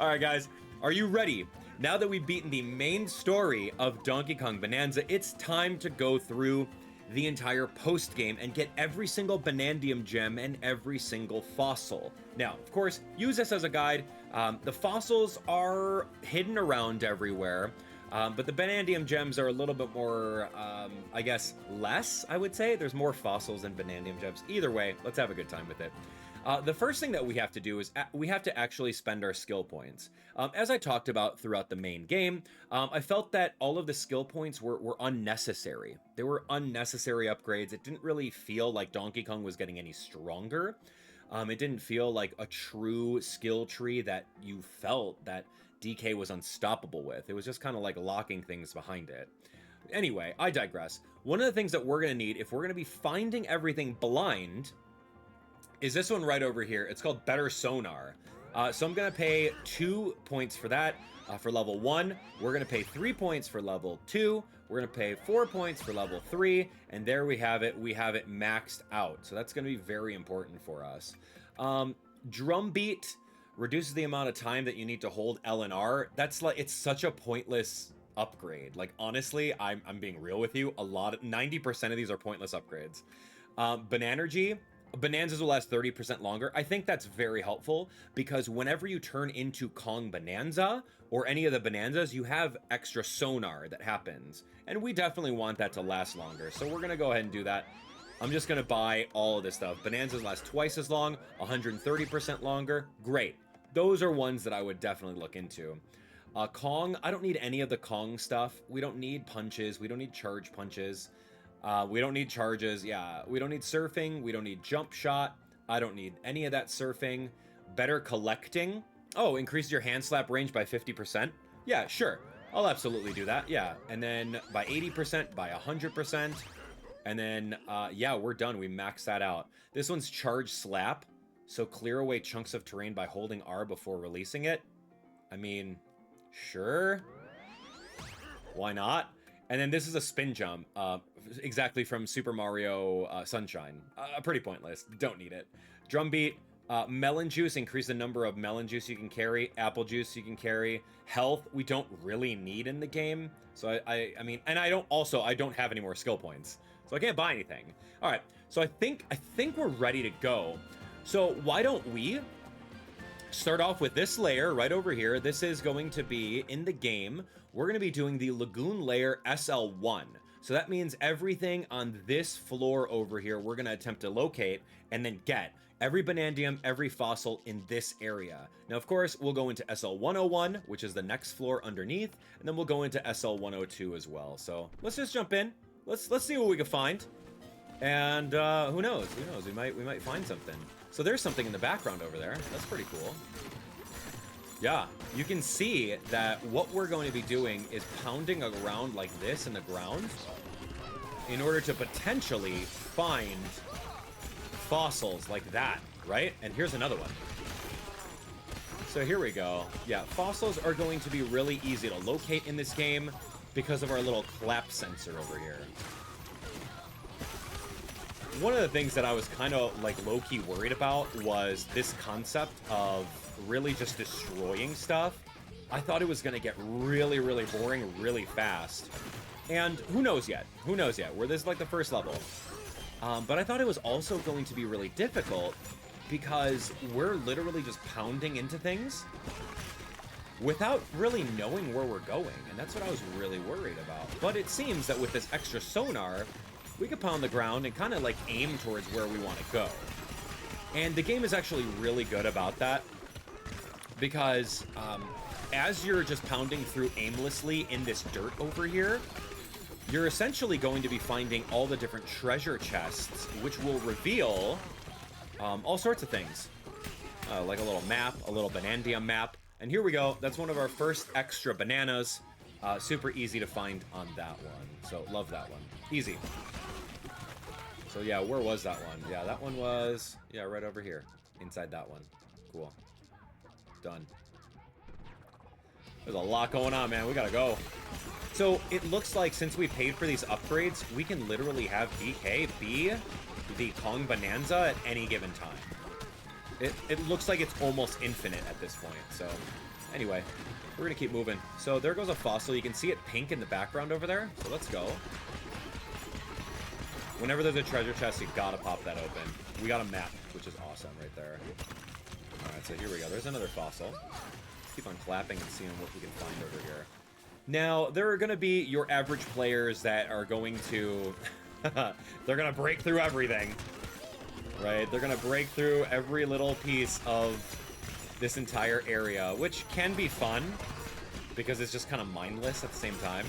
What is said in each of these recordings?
All right, guys, are you ready? Now that we've beaten the main story of Donkey Kong Bananza, it's time to go through the entire post game and get every single Banandium gem and every single fossil. Now, of course, use this as a guide. The fossils are hidden around everywhere, but the Banandium gems are a little bit more, I guess, less, I would say. There's more fossils than Banandium gems. Either way, let's have a good time with it. The first thing that we have to do is we have to actually spend our skill points. As I talked about throughout the main game, I felt that all of the skill points were unnecessary. They were unnecessary upgrades. It didn't really feel like Donkey Kong was getting any stronger. It didn't feel like a true skill tree that you felt that DK was unstoppable with. It was just kind of like locking things behind it. Anyway, I digress. One of the things that we're going to need, if we're going to be finding everything blind, is this one right over here. It's called Better Sonar. So I'm going to pay 2 points for that. For level 1, we're going to pay 3 points for level 2. We're going to pay 4 points for level 3. And there we have it. We have it maxed out. So that's going to be very important for us. Drum beat reduces the amount of time that you need to hold L and R. That's like, it's such a pointless upgrade. Like, honestly, I'm being real with you. 90% of these are pointless upgrades. Bananergy. Bonanzas will last 30% longer. I think that's very helpful because whenever you turn into Kong Bananza or any of the Bonanzas, you have extra sonar that happens. And we definitely want that to last longer. So we're going to go ahead and do that. I'm just going to buy all of this stuff. Bonanzas last twice as long, 130% longer. Great. Those are ones that I would definitely look into. Kong, I don't need any of the Kong stuff. We don't need punches. We don't need charge punches. We don't need charges. Yeah, we don't need surfing. We don't need jump shot. I don't need any of that surfing. Better collecting. Oh, increase your hand slap range by 50%. Yeah, sure. I'll absolutely do that. Yeah. And then by 80%, by 100%. And then, yeah, we're done. We maxed that out. This one's charge slap. So clear away chunks of terrain by holding R before releasing it. I mean, sure. Why not? And then this is a spin jump, exactly from Super Mario Sunshine. Pretty pointless, don't need it. Drum beat, melon juice, increase the number of melon juice you can carry. Apple juice you can carry. Health, we don't really need in the game. So I mean, and I don't have any more skill points. So I can't buy anything. All right, so I think we're ready to go. So why don't we start off with this layer right over here. This is going to be in the game. We're going to be doing the Lagoon Layer SL1. So that means everything on this floor over here, we're going to attempt to locate and then get every Banandium, every fossil in this area. Now, of course, we'll go into SL101, which is the next floor underneath, and then we'll go into SL102 as well. So let's just jump in. Let's see what we can find. And who knows? Who knows? We might find something. So there's something in the background over there. That's pretty cool. Yeah, you can see that what we're going to be doing is pounding around like this in the ground in order to potentially find fossils like that, right? And here's another one. So here we go. Yeah, fossils are going to be really easy to locate in this game because of our little clap sensor over here. One of the things that I was kind of like low-key worried about was this concept of really just destroying stuff. I thought it was going to get really, really boring really fast. And who knows yet? Who knows yet? This is like the first level. But I thought it was also going to be really difficult because we're literally just pounding into things without really knowing where we're going. And that's what I was really worried about. But it seems that with this extra sonar, we can pound the ground and kind of like aim towards where we want to go. And the game is actually really good about that because as you're just pounding through aimlessly in this dirt over here, you're essentially going to be finding all the different treasure chests, which will reveal all sorts of things. Like a little map, a little Banandium map. And here we go. That's one of our first extra bananas. Super easy to find on that one. So love that one. Easy. So yeah, where was that one? Yeah, that one was, yeah, right over here. Inside that one. Cool. Done. There's a lot going on, man. We gotta go. So it looks like since we paid for these upgrades, we can literally have DK be the Kong Bananza at any given time. It looks like it's almost infinite at this point, so Anyway, we're gonna keep moving. So there goes a fossil. You can see it pink in the background over there. So let's go. Whenever there's a treasure chest, you gotta pop that open. We got a map, which is awesome right there. Alright, so here we go. There's another fossil. Keep on clapping and seeing what we can find over here. Now, there are going to be your average players that are going to... they're going to break through everything. Right? They're going to break through every little piece of this entire area, which can be fun, because it's just kind of mindless at the same time.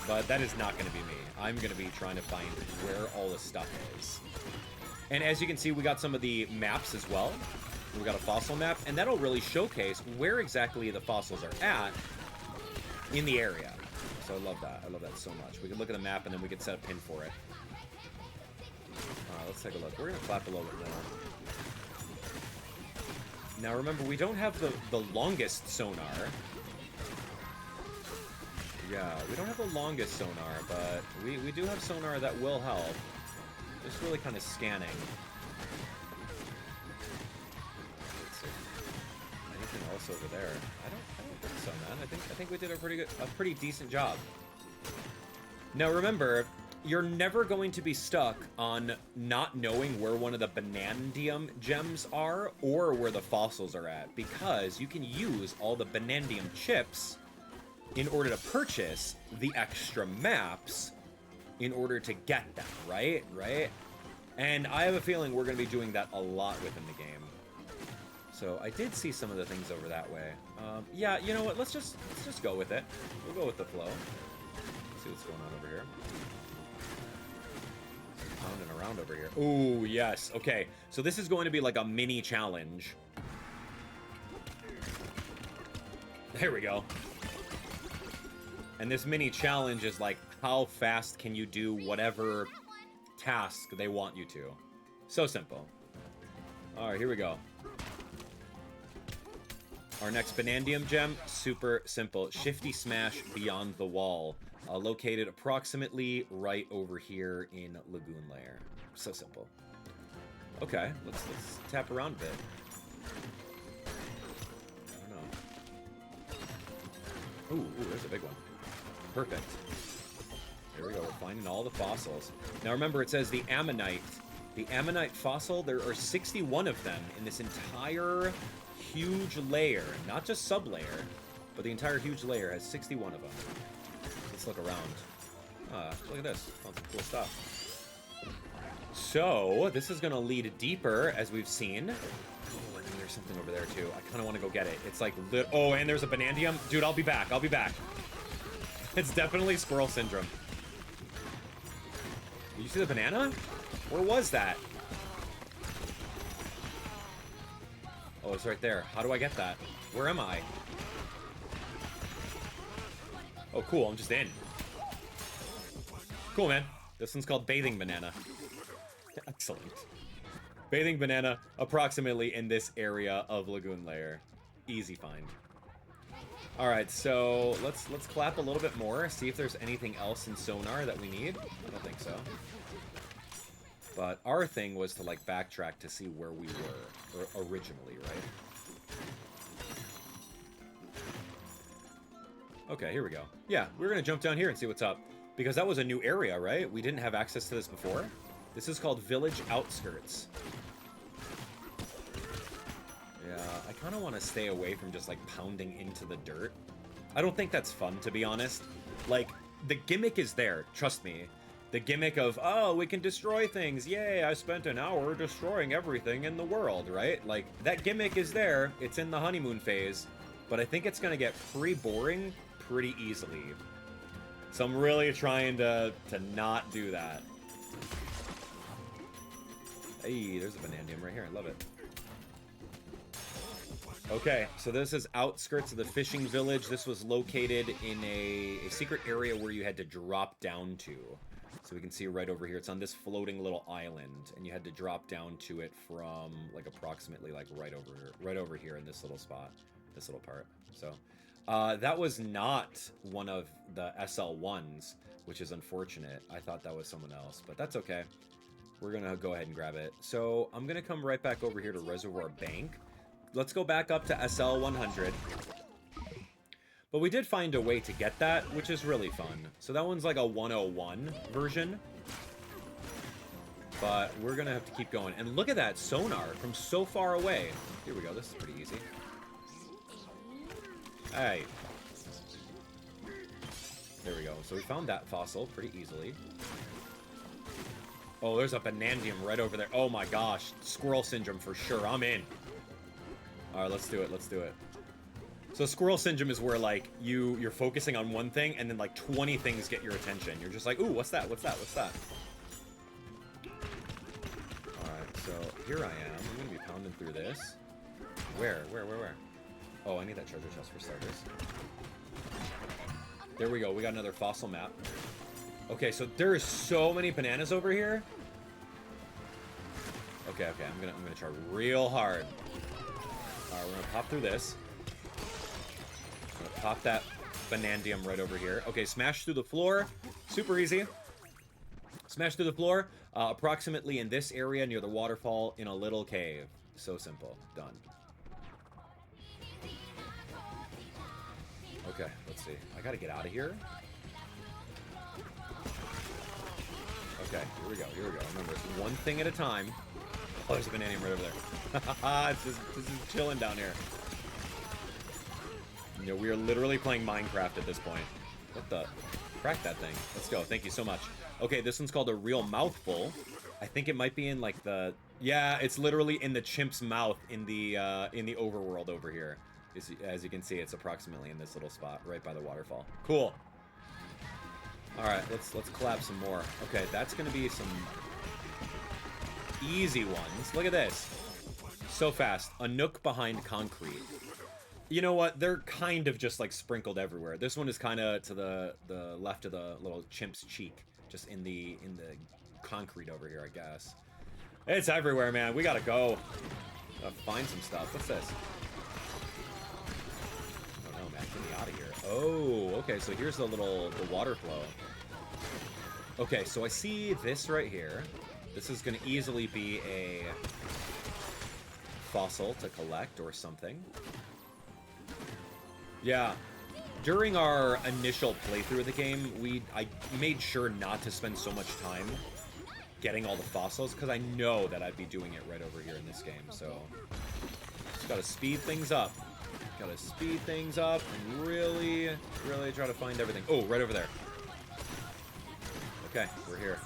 But that is not going to be me. I'm going to be trying to find where all the stuff is. And as you can see, we got some of the maps as well. We got a fossil map, and that'll really showcase where exactly the fossils are at in the area. So I love that. I love that so much. We can look at the map, and then we can set a pin for it. Alright, let's take a look. We're going to clap a little bit more. Now, remember, we don't have the longest sonar. Yeah, we don't have the longest sonar, but we do have sonar that will help. Just really kind of scanning. Anything else over there? I don't think so, man. I think we did a pretty decent job. Now remember, you're never going to be stuck on not knowing where one of the Banandium gems are or where the fossils are at, because you can use all the Banandium chips in order to purchase the extra maps in order to get them, right? And I have a feeling we're going to be doing that a lot within the game. So I did see some of the things over that way. Yeah, you know what? Let's just go with it. We'll go with the flow. Let's see what's going on over here. Pounding around over here. Ooh, yes. Okay, so this is going to be like a mini challenge. There we go. And this mini challenge is like, how fast can you do whatever task they want you to? So simple. All right, here we go. Our next Banandium gem, super simple. Shifty Smash Beyond the Wall. Located approximately right over here in Lagoon Layer. So simple. Okay, let's tap around a bit. I don't know. Ooh, there's a big one. Perfect. There we go, we're finding all the fossils. Now remember, it says the Ammonite. The Ammonite fossil, there are 61 of them in this entire huge layer. Not just sub-layer, but the entire huge layer has 61 of them. Let's look around. Look at this. Found some cool stuff. So, this is going to lead deeper, as we've seen. Oh, and then there's something over there, too. I kind of want to go get it. It's like... Oh, and there's a Banandium. Dude, I'll be back. I'll be back. It's definitely squirrel syndrome. Did you see the banana? Where was that? Oh, it's right there. How do I get that? Where am I? Oh, cool. I'm just in. Cool, man. This one's called Bathing Banana. Excellent. Bathing Banana, approximately in this area of Lagoon Layer. Easy find. Alright, so let's clap a little bit more, see if there's anything else in sonar that we need. I don't think so. But our thing was to, like, backtrack to see where we were originally, right? Okay, here we go. Yeah, we're gonna jump down here and see what's up. Because that was a new area, right? We didn't have access to this before. This is called Village Outskirts. Yeah, I kind of want to stay away from just, like, pounding into the dirt. I don't think that's fun, to be honest. Like, the gimmick is there, trust me. The gimmick of, oh, we can destroy things. Yay, I spent an hour destroying everything in the world, right? Like, that gimmick is there. It's in the honeymoon phase. But I think it's going to get pretty boring pretty easily. So I'm really trying to not do that. Hey, there's a Banandium right here. I love it. Okay, so this is Outskirts of the fishing village. This was located in a secret area where you had to drop down to. So we can see right over here. It's on this floating little island, and you had to drop down to it from, like, approximately, like, right over here in this little spot, this little part. So that was not one of the SL1s, which is unfortunate. I thought that was someone else, but that's okay. We're gonna go ahead and grab it. So I'm gonna come right back over here to Reservoir Bank. Let's go back up to SL100. But we did find a way to get that, which is really fun. So that one's like a 101 version. But we're going to have to keep going. And look at that sonar from so far away. Here we go. This is pretty easy. Hey. There we go. So we found that fossil pretty easily. Oh, there's a Banandium right over there. Oh my gosh. Squirrel syndrome for sure. I'm in. Alright, let's do it. Let's do it. So squirrel syndrome is where, like, you're focusing on one thing and then, like, 20 things get your attention. You're just like, ooh, what's that? What's that? What's that? Alright, so here I am. I'm going to be pounding through this. Where? Oh, I need that treasure chest for starters. There we go. We got another fossil map. Okay, so there is so many bananas over here. Okay, I'm gonna try real hard. Alright, we're gonna pop through this. I'm gonna pop that Banandium right over here. Okay, smash through the floor. Super easy. Smash through the floor. Approximately in this area near the waterfall in a little cave. So simple. Done. Okay, let's see. I gotta get out of here. Okay, here we go. Remember, it's one thing at a time. Oh, there's a Banandium right over there. This is chilling down here. You know, we are literally playing Minecraft at this point. What the? Crack that thing. Let's go. Thank you so much. Okay, this one's called a real mouthful. I think it might be in, like, the... Yeah, it's literally in the chimp's mouth in the overworld over here. As you can see, it's approximately in this little spot right by the waterfall. Cool. Alright, let's collab some more. Okay, that's gonna be some easy ones. Look at this. So fast. A Nook behind concrete. You know what? They're kind of just like sprinkled everywhere. This one is kind of to the left of the little chimp's cheek. Just in the concrete over here, I guess. It's everywhere, man. We gotta go. Gotta find some stuff. What's this? Oh no, man. Get me out of here. Oh, okay, so here's the water flow. Okay, so I see this right here. This is gonna easily be a fossil to collect or something. Yeah. During our initial playthrough of the game, I made sure not to spend so much time getting all the fossils, because I know that I'd be doing it right over here in this game, so just gotta speed things up. Gotta speed things up and really, really try to find everything. Oh, right over there. Okay, we're here.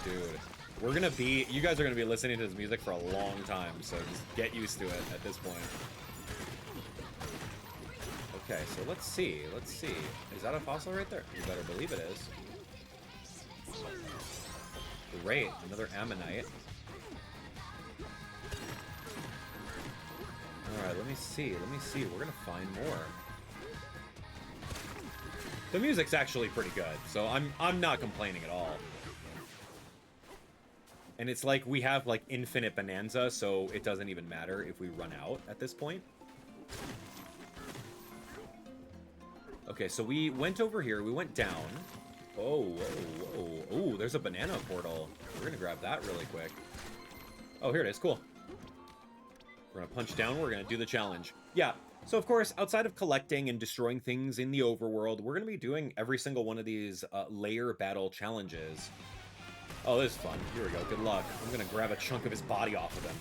Dude, we're gonna be... You guys are gonna be listening to this music for a long time, so just get used to it at this point. Okay, so let's see. Let's see. Is that a fossil right there? You better believe it is. Great, another ammonite. Alright, let me see. We're gonna find more. The music's actually pretty good, so I'm not complaining at all. And it's like we have like infinite Bananza, so it doesn't even matter if we run out at this point. Okay, so we went over here, we went down. Oh, there's a banana portal. We're gonna grab that really quick. Oh, here it is, cool. We're gonna punch down, we're gonna do the challenge. Yeah, so of course, outside of collecting and destroying things in the overworld, we're gonna be doing every single one of these layer battle challenges. Oh, this is fun. Here we go, good luck. I'm gonna grab a chunk of his body off of him.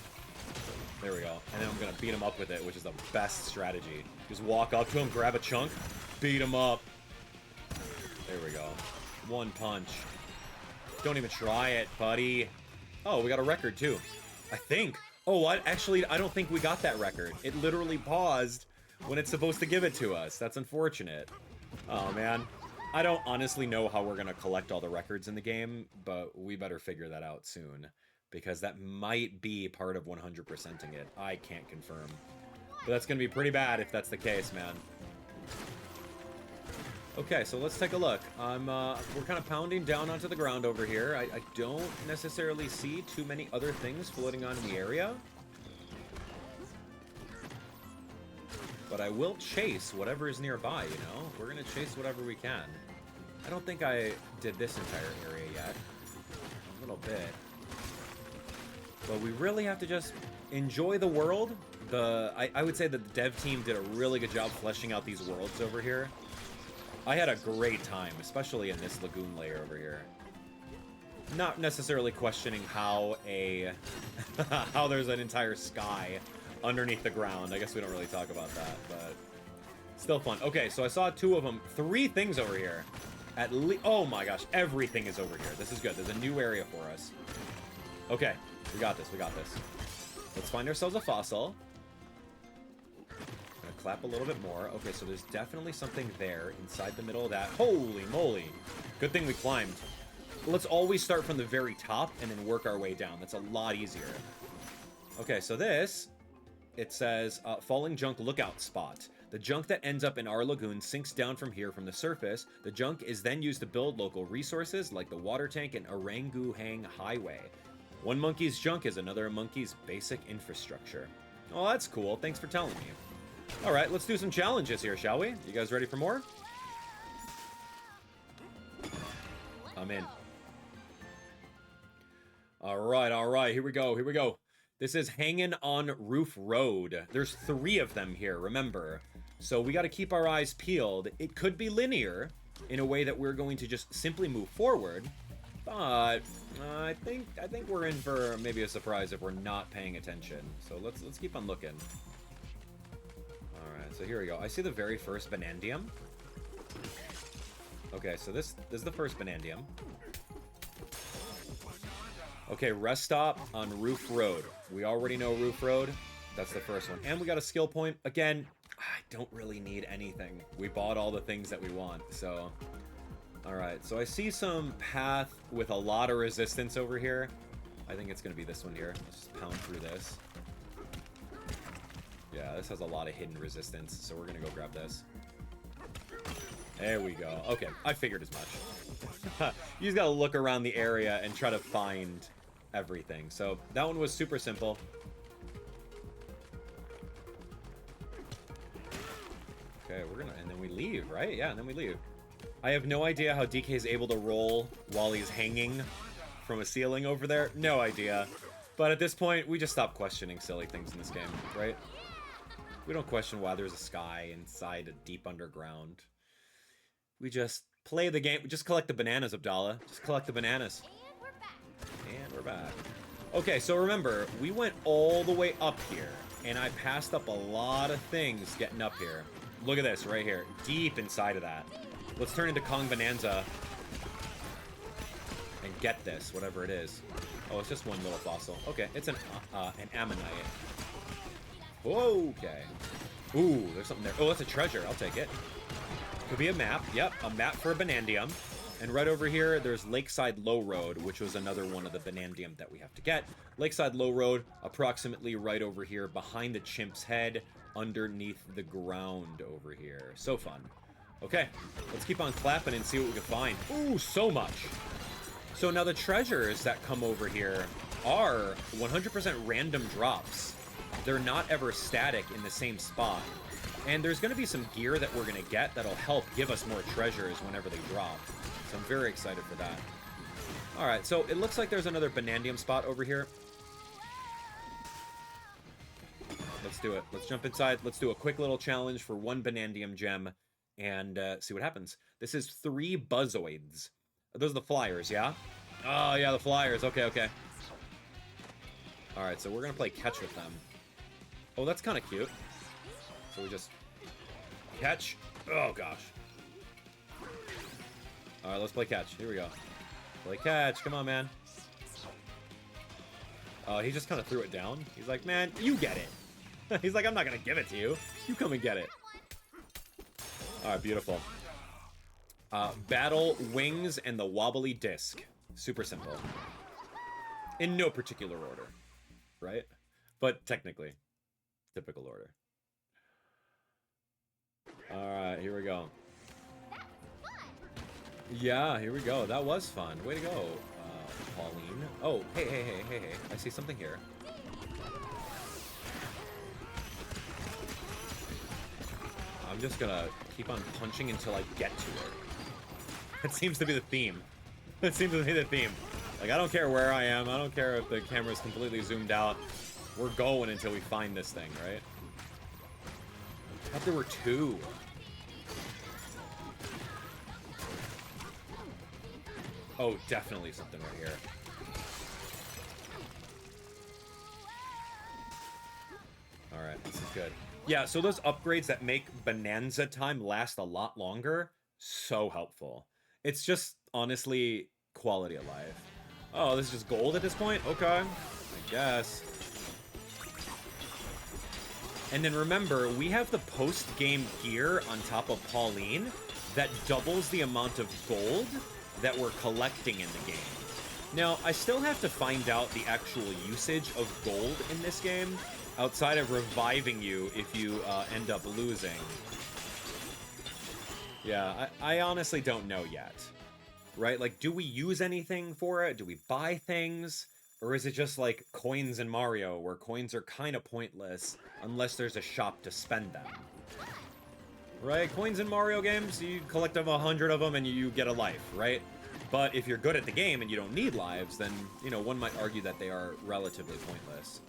There we go. And then I'm gonna beat him up with it, which is the best strategy. Just walk up to him, grab a chunk, beat him up. There we go. One punch. Don't even try it, buddy. Oh, we got a record too. I think. Oh, what? Actually, I don't think we got that record. It literally paused when it's supposed to give it to us. That's unfortunate. Oh, man. I don't honestly know how we're going to collect all the records in the game, but we better figure that out soon, because that might be part of 100%ing it. I can't confirm. But that's going to be pretty bad if that's the case, man. Okay, so let's take a look. We're kind of pounding down onto the ground over here. I don't necessarily see too many other things floating on in the area. But I will chase whatever is nearby, you know? We're going to chase whatever we can. I don't think I did this entire area yet. A little bit. But we really have to just enjoy the world, I would say that the dev team did a really good job fleshing out these worlds over here. I had a great time, especially in this Lagoon Layer over here. Not necessarily questioning how how there's an entire sky underneath the ground. I guess we don't really talk about that, but still fun. Okay, so I saw 2 of them. 3 things over here. At least, oh my gosh, everything is over here. This is good. There's a new area for us. Okay, we got this. We got this. Let's find ourselves a fossil. Gonna clap a little bit more. Okay, so there's definitely something there inside the middle of that. Holy moly. Good thing we climbed. Let's always start from the very top and then work our way down. That's a lot easier. Okay, so this, it says, falling junk lookout spot. The junk that ends up in our lagoon sinks down from here from the surface. The junk is then used to build local resources like the water tank and Oranguhang Highway. One monkey's junk is another monkey's basic infrastructure. Oh, that's cool. Thanks for telling me. All right, let's do some challenges here, shall we? You guys ready for more? I'm in. All right, here we go. This is Hanging on Roof Road. There's 3 of them here, remember. So we got to keep our eyes peeled. It could be linear in a way that we're going to just simply move forward, but I think we're in for maybe a surprise if we're not paying attention. So let's keep on looking. All right, so here we go. I see the very first Banandium. Okay, so this is the first Banandium. Okay, rest stop on Roof Road. We already know Roof Road. That's the first one. And we got a skill point. Again, I don't really need anything. We bought all the things that we want, so... Alright, so I see some path with a lot of resistance over here. I think it's going to be this one here. Let's just pound through this. Yeah, this has a lot of hidden resistance, so we're going to go grab this. There we go. Okay, I figured as much. You just got to look around the area and try to find everything. So that one was super simple. Okay, we're gonna, and then we leave, right? Yeah, and then we leave. I have no idea how DK is able to roll while he's hanging from a ceiling over there. No idea. But at this point, we just stop questioning silly things in this game, right? We don't question why there's a sky inside a deep underground. We just play the game. We just collect the bananas, Abdallah. Just collect the bananas. And we're back. Okay, so remember, we went all the way up here, and I passed up a lot of things getting up here. Look at this right here, deep inside of that. Let's turn into Kong Bananza and get this, whatever it is. Oh, it's just one little fossil. Okay, it's an ammonite. Okay. Ooh, there's something there. Oh, that's a treasure. I'll take it. Could be a map. Yep, a map for a Banandium. And right over here, there's Lakeside Low Road, which was another one of the Banandium that we have to get. Lakeside Low Road, approximately right over here, behind the chimp's head, underneath the ground over here. So fun. Okay, let's keep on clapping and see what we can find. Ooh, so much. So now the treasures that come over here are 100% random drops. They're not ever static in the same spot. And there's going to be some gear that we're going to get that'll help give us more treasures whenever they drop. So I'm very excited for that. Alright, so it looks like there's another Banandium spot over here. Let's do it. Let's jump inside. Let's do a quick little challenge for one Banandium gem and see what happens. This is 3 Buzzoids. Those are the flyers, yeah? Oh, yeah, the flyers. Okay, okay. Alright, so we're going to play catch with them. Oh, that's kind of cute. So we just catch. Oh, gosh. All right, let's play catch. Here we go. Play catch. Come on, man. He just kind of threw it down. He's like, man, you get it. He's like, I'm not going to give it to you. You come and get it. All right, beautiful. Battle wings and the wobbly disc. Super simple. In no particular order, right? But technically, typical order. Alright, here we go. Yeah, here we go. That was fun. Way to go, Pauline. Oh, hey. I see something here. I'm just gonna keep on punching until I get to it. That seems to be the theme. That seems to be the theme. Like, I don't care where I am. I don't care if the camera's completely zoomed out. We're going until we find this thing, right? I thought there were 2. Oh, definitely something right here. Alright, this is good. Yeah, so those upgrades that make Bananza time last a lot longer, so helpful. It's just, honestly, quality of life. Oh, this is just gold at this point? Okay, I guess. And then remember, we have the post-game gear on top of Pauline that doubles the amount of gold that we're collecting in the game. Now, I still have to find out the actual usage of gold in this game, outside of reviving you if you end up losing. Yeah, I honestly don't know yet. Right? Like, do we use anything for it? Do we buy things? Or is it just like coins in Mario, where coins are kind of pointless unless there's a shop to spend them? Right? Coins in Mario games, you collect 100 of them and you get a life, right? But if you're good at the game and you don't need lives, then, you know, one might argue that they are relatively pointless.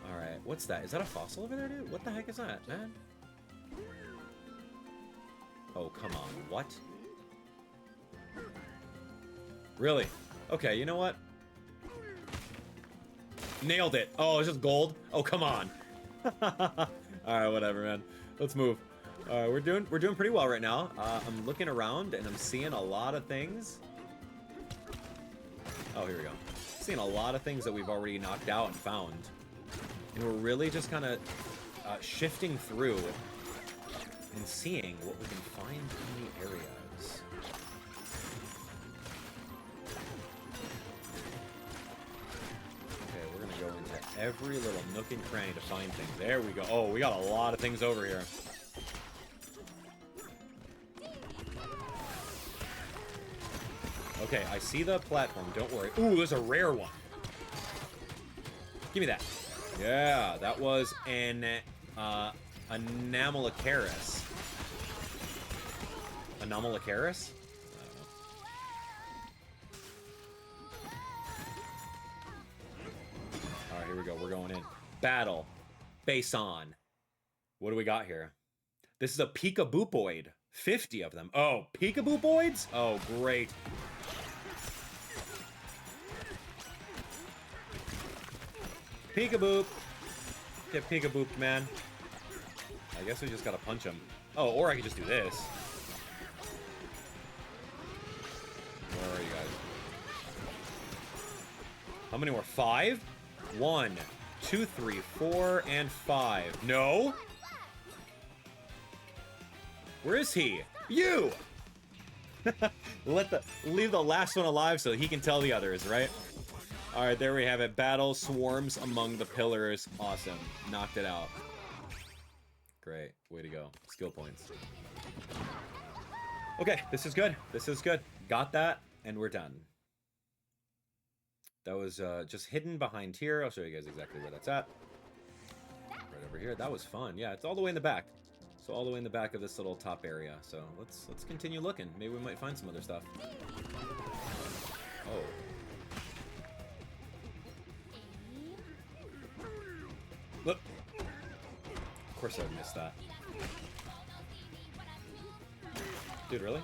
Alright, what's that? Is that a fossil over there, dude? What the heck is that, man? Oh, come on. What? Really? Okay, you know what? Nailed it. Oh, it's just gold? Oh, come on. Alright, whatever, man. Let's move. Alright, we're doing pretty well right now. I'm looking around and I'm seeing a lot of things. Oh, here we go. Seeing a lot of things that we've already knocked out and found. And we're really just kind of shifting through and seeing what we can find in the areas. Okay, we're going to go into every little nook and cranny to find things. There we go. Oh, we got a lot of things over here. Okay, I see the platform. Don't worry. Ooh, there's a rare one. Give me that. Yeah, that was an Anomalocaris. Anomalocaris? I don't know. Alright, here we go. We're going in. Battle. Base on. What do we got here? This is a Peekaboopoid. 50 of them. Oh, Peekaboopoids? Oh, great. Peekaboop. Get peekabooped, man. I guess we just gotta punch him. Oh, or I could just do this. Where are you guys? How many more? 5? 1, 2, 3, 4, and 5. No? Where is he? You! Leave the last one alive so he can tell the others, right? Alright, there we have it. Battle swarms among the pillars. Awesome. Knocked it out. Great. Way to go. Skill points. Okay, this is good. This is good. Got that, and we're done. That was just hidden behind here. I'll show you guys exactly where that's at. Right over here. That was fun. Yeah, it's all the way in the back. So all the way in the back of this little top area. So let's continue looking. Maybe we might find some other stuff. Oh. Look. Of course I would miss that. Dude, really?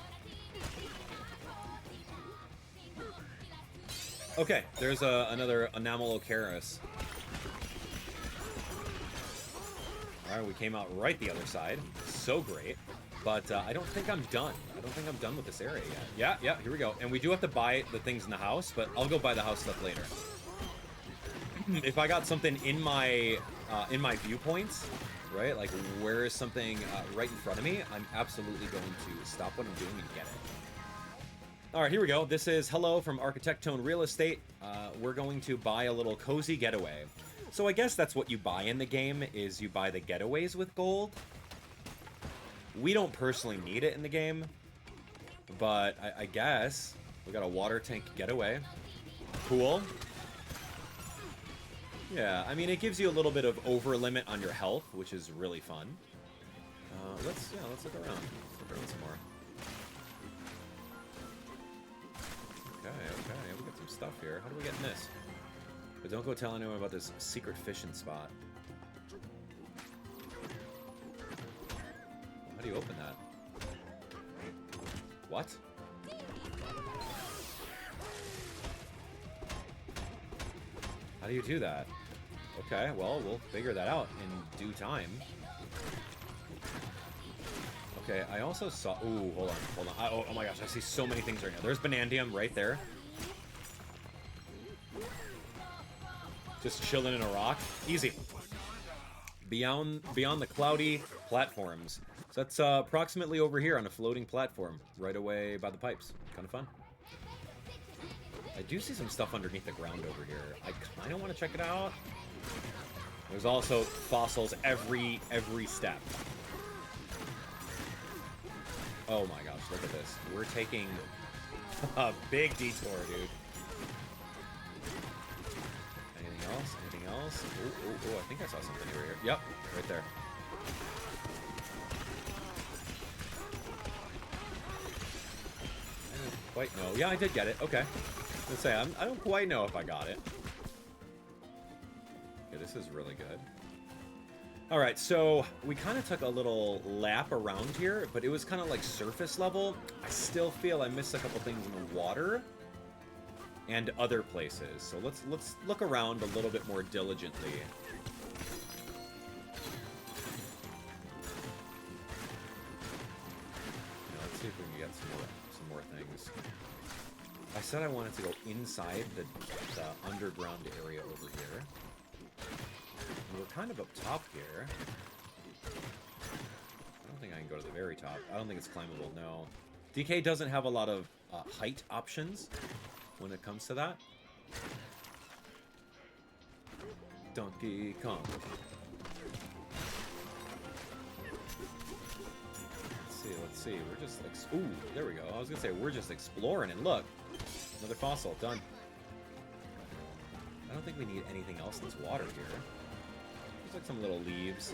Okay, there's another Anomalocaris. Alright, we came out right the other side. So great. But I don't think I'm done. I don't think I'm done with this area yet. Yeah, here we go. And we do have to buy the things in the house, but I'll go buy the house stuff later. If I got something in my viewpoints, right? Like, where is something right in front of me? I'm absolutely going to stop what I'm doing and get it. All right, here we go. This is Hello from Architectone Real Estate. We're going to buy a little cozy getaway. So I guess that's what you buy in the game, is you buy the getaways with gold. We don't personally need it in the game, but I guess we got a water tank getaway. Cool. Yeah, I mean, it gives you a little bit of over limit on your health, which is really fun. Let's look around. Let's look around some more. Okay, we got some stuff here. How do we get in this? But don't go tell anyone about this secret fishing spot. How do you open that? What? How do you do that? Okay, well, we'll figure that out in due time. Okay, I also saw... Ooh, hold on. Oh my gosh, I see so many things right now. There's Banandium right there. Just chilling in a rock. Easy. Beyond the cloudy platforms. So that's approximately over here on a floating platform, right away by the pipes. Kind of fun. I do see some stuff underneath the ground over here. I kind of want to check it out. There's also fossils every step. Oh my gosh, look at this. We're taking a big detour, dude. Anything else? Anything else? Oh, I think I saw something over here. Yep, right there. I don't quite know. Yeah, I did get it. Okay. Let's say I don't quite know if I got it. Okay, this is really good. All right, so we kind of took a little lap around here, but it was kind of like surface level. I still feel I missed a couple things in the water and other places. So let's look around a little bit more diligently. Now, let's see if we can get some more things. I said I wanted to go inside the underground area over here. And we're kind of up top here. I don't think I can go to the very top. I don't think it's climbable, no. DK doesn't have a lot of height options when it comes to that. Donkey Kong. Let's see. We're just like... Ooh, there we go. I was going to say, we're just exploring, and look. Another fossil. Done. I don't think we need anything else in this water here. There's like some little leaves.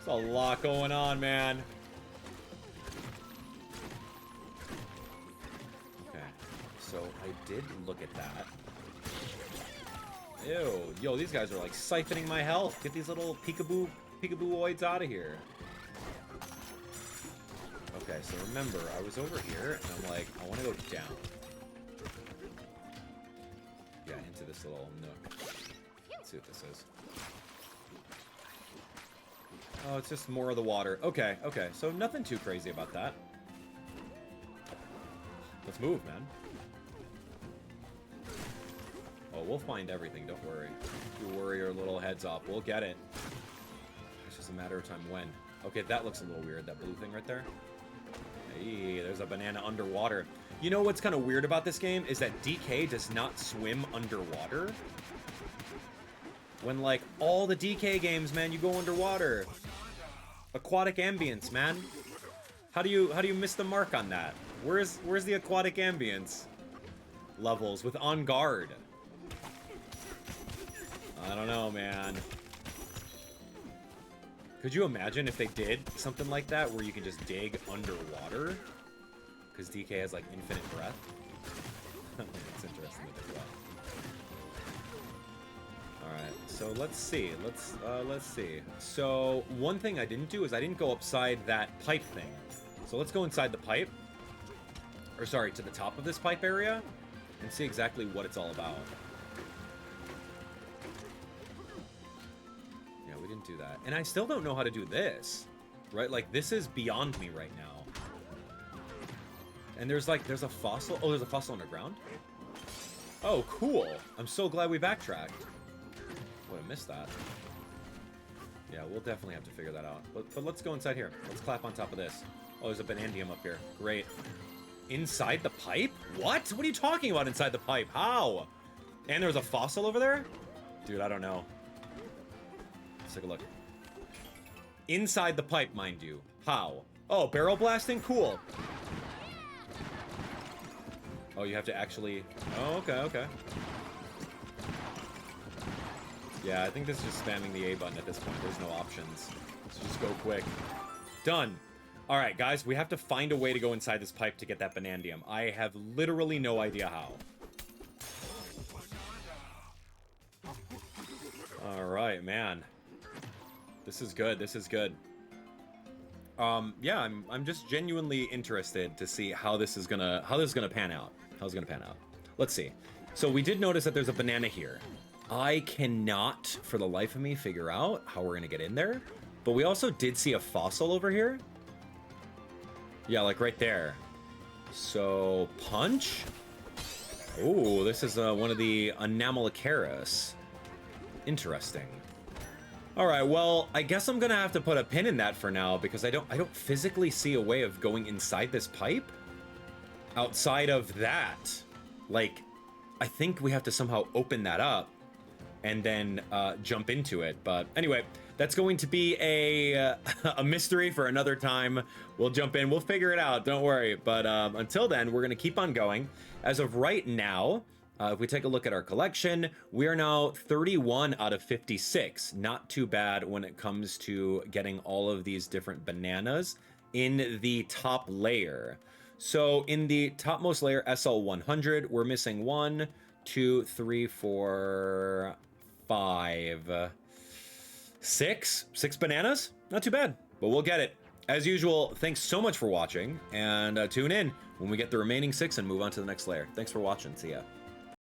There's a lot going on, man. Okay. So I did look at that. Ew. Yo, these guys are like siphoning my health. Get these little peekaboo-oids out of here. Okay, so remember, I was over here, and I'm like, I want to go down. Yeah, into this little nook. Let's see what this is. Oh, it's just more of the water. Okay, okay, so nothing too crazy about that. Let's move, man. Oh, we'll find everything, don't worry. Don't worry your little heads off. We'll get it. It's just a matter of time when. Okay, that looks a little weird, that blue thing right there. Hey, there's a banana underwater. You know what's kind of weird about this game is that DK does not swim underwater. When, like, all the DK games, man, you go underwater. Aquatic ambience, man. How do you miss the mark on that? Where's the aquatic ambience levels with On Guard? I don't know, man. Could you imagine if they did something like that where you can just dig underwater? Because DK has like infinite breath. That's interesting to think about. Alright, so let's see. Let's see. So one thing I didn't do is I didn't go upside that pipe thing. So let's go inside the pipe. Or sorry, to the top of this pipe area and see exactly what it's all about. Didn't do that. And I still don't know how to do this. Right? Like, this is beyond me right now. And there's a fossil. Oh, there's a fossil underground? Oh, cool. I'm so glad we backtracked. Boy, I missed that. Yeah, we'll definitely have to figure that out. But let's go inside here. Let's clap on top of this. Oh, there's a Banandium up here. Great. Inside the pipe? What? What are you talking about inside the pipe? How? And there's a fossil over there? Dude, I don't know. Let's take a look. Inside the pipe, mind you. How? Oh, barrel blasting? Cool. Oh, you have to actually... Oh, okay, okay. Yeah, I think this is just spamming the A button at this point. There's no options. Let's just go quick. Done. Alright, guys, we have to find a way to go inside this pipe to get that Banandium. I have literally no idea how. All right, man. This is good. This is good. Yeah, I'm just genuinely interested to see how this is gonna pan out. How it's gonna pan out. Let's see. So we did notice that there's a banana here. I cannot, for the life of me, figure out how we're gonna get in there. But we also did see a fossil over here. Yeah, like right there. So punch. Oh, this is one of the Anomalocaris. Interesting. All right, well, I guess I'm gonna have to put a pin in that for now because I don't physically see a way of going inside this pipe outside of that. Like, I think we have to somehow open that up and then jump into it. But anyway, that's going to be a mystery for another time. We'll jump in, we'll figure it out, don't worry. But until then, we're gonna keep on going. As of right now, if we take a look at our collection, we are now 31 out of 56. Not too bad when it comes to getting all of these different bananas in the top layer. So in the topmost layer, SL100, we're missing 1, 2, 3, 4, 5, 6 bananas. Not too bad, but we'll get it. As usual, thanks so much for watching, and tune in when we get the remaining 6 and move on to the next layer. Thanks for watching. See ya.